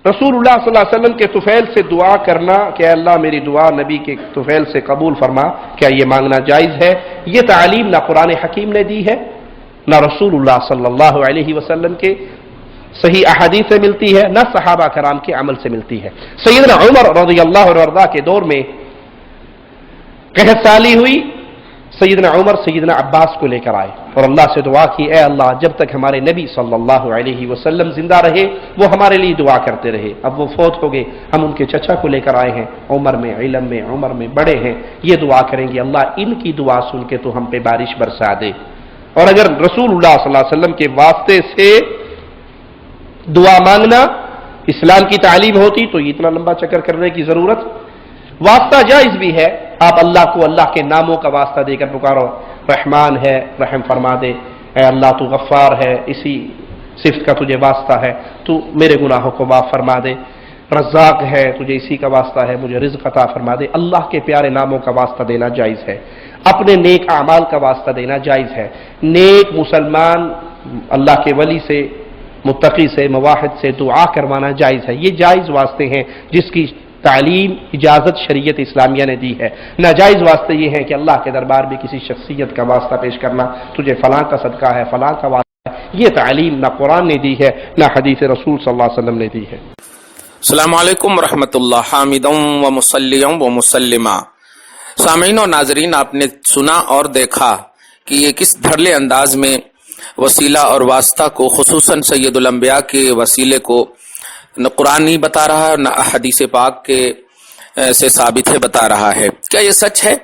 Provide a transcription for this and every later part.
رسول اللہ صلی اللہ علیہ وسلم کے طفیل سے دعا کرنا کہ اے اللہ میری دعا نبی کے طفیل سے قبول فرما، کیا یہ مانگنا جائز ہے؟ یہ تعلیم نہ قرآن حکیم نے دی ہے، نہ رسول اللہ صلی اللہ علیہ وسلم کے صحیح احادیث سے ملتی ہے، نہ صحابہ کرام کے عمل سے ملتی ہے۔ سیدنا عمر رضی اللہ عنہ کے دور میں قحط سالی ہوئی، سیدنا عمر سیدنا عباس کو لے کر آئے اور اللہ سے دعا کی، اے اللہ جب تک ہمارے نبی صلی اللہ علیہ وسلم زندہ رہے وہ ہمارے لیے دعا کرتے رہے، اب وہ فوت ہو گئے، ہم ان کے چچا کو لے کر آئے ہیں، عمر میں علم میں عمر میں بڑے ہیں، یہ دعا کریں گے اللہ ان کی دعا سن کے تو ہم پہ بارش برسا دے۔ اور اگر رسول اللہ صلی اللہ علیہ وسلم کے واسطے سے دعا مانگنا اسلام کی تعلیم ہوتی تو یہ اتنا لمبا چکر کرنے کی ضرورت۔ واسطہ جائز بھی ہے، آپ اللہ کو اللہ کے ناموں کا واسطہ دے کر پکارو، رحمان ہے رحم فرما دے، اے اللہ تو غفار ہے اسی صفت کا تجھے واسطہ ہے تو میرے گناہوں کو معاف فرما دے، رزاق ہے تجھے اسی کا واسطہ ہے مجھے رزق عطا فرما دے، اللہ کے پیارے ناموں کا واسطہ دینا جائز ہے، اپنے نیک اعمال کا واسطہ دینا جائز ہے۔ نیک مسلمان اللہ کے ولی سے متقی سے مواحد سے دعا کروانا جائز ہے، یہ جائز واسطے ہیں جس کی تعلیم اجازت شریعت اسلامیہ نے دی ہے۔ ناجائز واسطے یہ ہے کہ اللہ کے دربار میں کسی شخصیت کا واسطہ پیش کرنا، تجھے فلاں کا صدقہ ہے فلاں کا واسطہ ہے، یہ تعلیم نہ قرآن نے دی ہے نہ حدیث رسول صلی اللہ علیہ وسلم نے دی ہے۔ السلام علیکم ورحمۃ اللہ، حامدا و مصلیٰ و مسلما۔ سامعین اور ناظرین، آپ نے سنا اور دیکھا کہ یہ کس دھڑلے انداز میں وسیلہ اور واسطہ کو، خصوصاً سید الانبیاء کے وسیلے کو نہ قرآن نہیں بتا رہا ہے نہ حدیث پاک کے سے ثابت ہے بتا رہا ہے۔ کیا یہ سچ ہے؟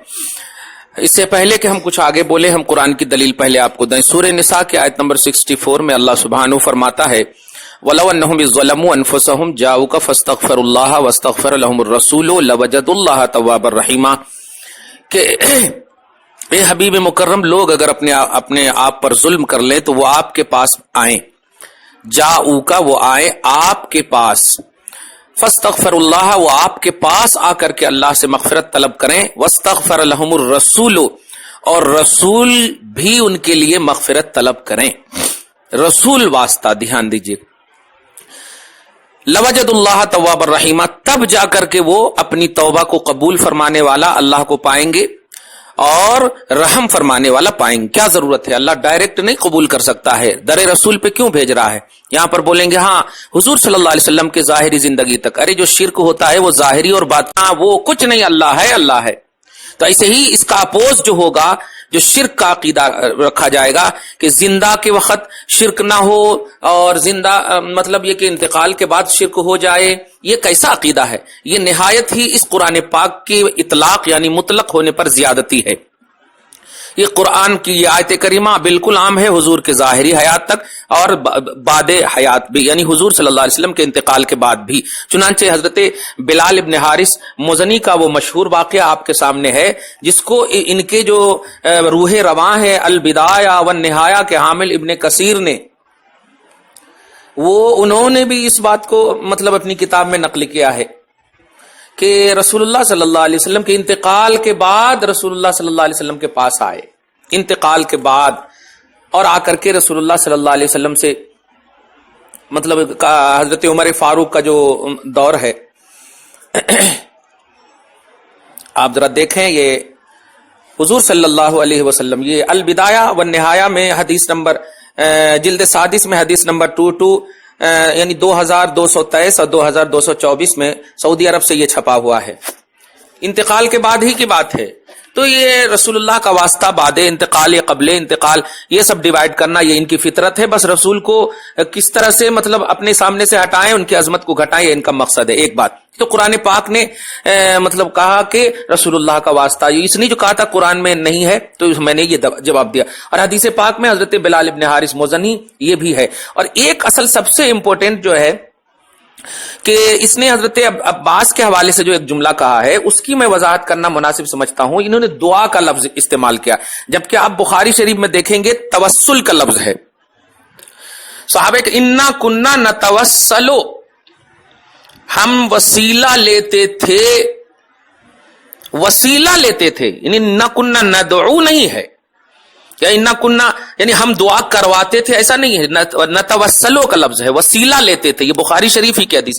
اس سے پہلے کہ ہم کچھ آگے بولیں، ہم قرآن کی دلیل پہلے آپ کو دیں۔ سورہ نساء کے آیت نمبر 64 میں اللہ سبحانہ فرماتا ہے وَلَوْ أَنَّهُمْ إِذْ ظَلَمُوا أَنفُسَهُمْ جَاءُوكَ فَاسْتَغْفَرُوا اللَّهَ وَاسْتَغْفَرَ لَهُمُ الرَّسُولُ لَوَجَدُوا اللَّهَ تَوَّابًا رَحِيمًا، کہ اے حبیب مکرم، لوگ اگر اپنے آپ پر ظلم کر لیں تو وہ آپ کے پاس آئیں، جاؤکا وہ آئے آپ کے پاس، فاستغفر اللہ وہ آپ کے پاس آ کر کے اللہ سے مغفرت طلب کریں، واستغفر لہم الرسول اور رسول بھی ان کے لیے مغفرت طلب کریں۔ رسول واسطہ دھیان دیجیے، لوجد اللہ تواب الرحیمہ، تب جا کر کے وہ اپنی توبہ کو قبول فرمانے والا اللہ کو پائیں گے اور رحم فرمانے والا پائیں گے۔ کیا ضرورت ہے؟ اللہ ڈائریکٹ نہیں قبول کر سکتا ہے، در رسول پہ کیوں بھیج رہا ہے؟ یہاں پر بولیں گے ہاں حضور صلی اللہ علیہ وسلم کے ظاہری زندگی تک، ارے جو شرک ہوتا ہے وہ ظاہری اور باطنی، وہ کچھ نہیں، اللہ ہے اللہ ہے۔ تو ایسے ہی اس کا اپوز جو ہوگا، جو شرک کا عقیدہ رکھا جائے گا کہ زندہ کے وقت شرک نہ ہو اور زندہ مطلب یہ کہ انتقال کے بعد شرک ہو جائے، یہ کیسا عقیدہ ہے؟ یہ نہایت ہی اس قرآن پاک کے اطلاق یعنی مطلق ہونے پر زیادتی ہے۔ یہ قرآن کی یہ آیت کریمہ بالکل عام ہے حضور کے ظاہری حیات تک اور بعد حیات بھی، یعنی حضور صلی اللہ علیہ وسلم کے انتقال کے بعد بھی۔ چنانچہ حضرت بلال ابن حارث مزنی کا وہ مشہور واقعہ آپ کے سامنے ہے، جس کو ان کے جو روح رواں ہے البدایہ والنہایہ کے حامل ابن کثیر نے، انہوں نے بھی اس بات کو مطلب اپنی کتاب میں نقل کیا ہے کہ رسول اللہ صلی اللہ علیہ وسلم کے انتقال کے بعد رسول اللہ صلی اللہ علیہ وسلم کے پاس آئے، انتقال کے بعد، اور آ کر کے رسول اللہ صلی اللہ علیہ وسلم سے مطلب حضرت عمر فاروق کا جو دور ہے، آپ ذرا دیکھیں یہ حضور صلی اللہ علیہ وسلم، یہ البدایہ والنہایہ میں حدیث نمبر جلد سادس میں حدیث نمبر 22 یعنی 2223 اور 2224 میں سعودی عرب سے یہ چھپا ہوا ہے، انتقال کے بعد ہی کی بات ہے۔ تو یہ رسول اللہ کا واسطہ بعد انتقال یا قبل انتقال، یہ سب ڈیوائیڈ کرنا یہ ان کی فطرت ہے، بس رسول کو کس طرح سے مطلب اپنے سامنے سے ہٹائیں، ان کی عظمت کو گھٹائیں، یہ ان کا مقصد ہے۔ ایک بات تو قرآن پاک نے مطلب کہا کہ رسول اللہ کا واسطہ، اس نے جو کہا تھا قرآن میں نہیں ہے تو میں نے یہ جواب دیا، اور حدیث پاک میں حضرت بلال ابن حارث مزنی یہ بھی ہے۔ اور ایک اصل سب سے امپورٹنٹ جو ہے کہ اس نے حضرت عباس کے حوالے سے جو ایک جملہ کہا ہے اس کی میں وضاحت کرنا مناسب سمجھتا ہوں۔ انہوں نے دعا کا لفظ استعمال کیا، جبکہ آپ بخاری شریف میں دیکھیں گے توسل کا لفظ ہے۔ صحابہ کہ انا کننا نتوسلو، ہم وسیلہ لیتے تھے، وسیلہ لیتے تھے، یعنی نہ کننا ندعو نہیں ہے، انا کننا یعنی ہم دعا کرواتے تھے، ایسا نہیں ہے، نہ توسلو کا لفظ ہے، وسیلہ لیتے تھے، یہ بخاری شریف ہی کی حدیث۔